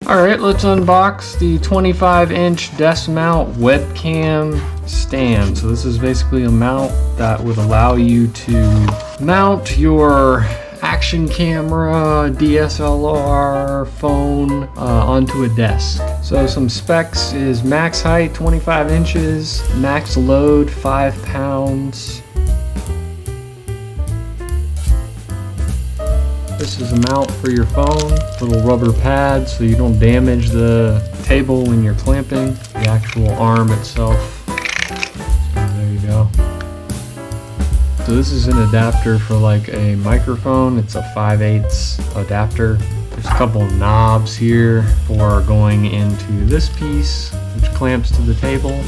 Alright, let's unbox the 25-inch desk mount webcam stand. So this is basically a mount that would allow you to mount your action camera, DSLR, phone onto a desk. So some specs is max height 25 inches, max load 5 pounds. This is a mount for your phone, little rubber pad so you don't damage the table when you're clamping, the actual arm itself. So there you go. So this is an adapter for like a microphone. It's a 5/8 adapter. There's a couple of knobs here for going into this piece, which clamps to the table.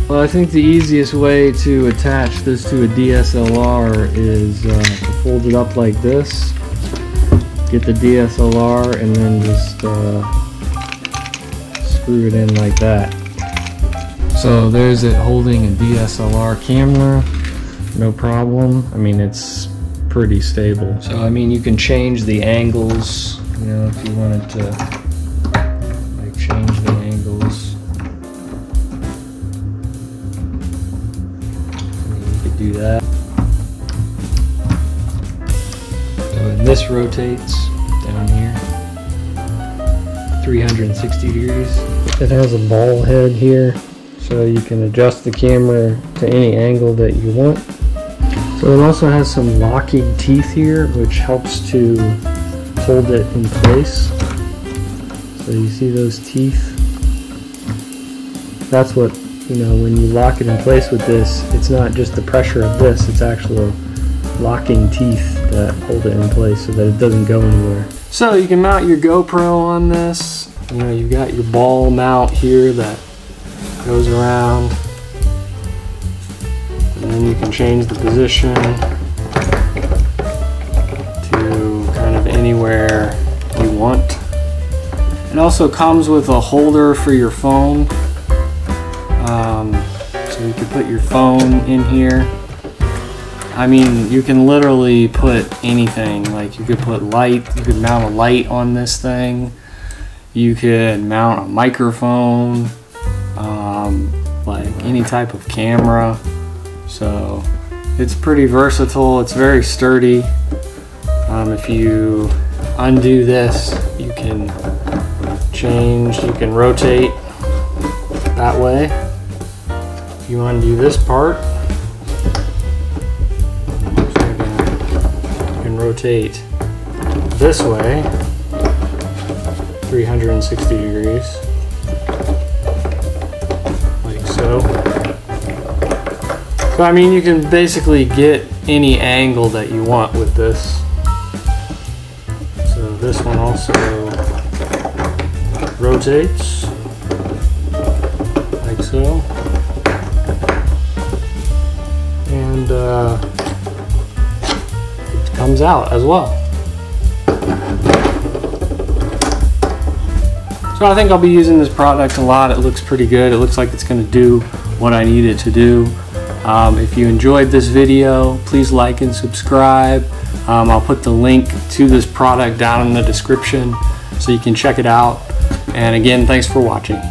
Well, I think the easiest way to attach this to a DSLR is to fold it up like this, get the DSLR, and then just screw it in like that. So there's it holding a DSLR camera, no problem. I mean, it's pretty stable. So I mean, you can change the angles, you know, if you wanted to like change the angles. Do that. So this rotates down here 360 degrees. It has a ball head here, so you can adjust the camera to any angle that you want. So it also has some locking teeth here, which helps to hold it in place. So you see those teeth? That's what, you know, when you lock it in place with this, it's not just the pressure of this, it's actual locking teeth that hold it in place so that it doesn't go anywhere. So you can mount your GoPro on this. You know, you've got your ball mount here that goes around. And then you can change the position to kind of anywhere you want. It also comes with a holder for your phone. So you can put your phone in here. I mean, you can literally put anything. Like you could put light, you could mount a light on this thing. You could mount a microphone, like any type of camera. So it's pretty versatile, it's very sturdy. If you undo this, you can change, you can rotate that way. If you undo this part, you can rotate this way 360 degrees, like so. So I mean, you can basically get any angle that you want with this. So this one also rotates like so, and it comes out as well. So I think I'll be using this product a lot. It looks pretty good. It looks like it's going to do what I need it to do. If you enjoyed this video, please like and subscribe. I'll put the link to this product down in the description so you can check it out. And again, thanks for watching.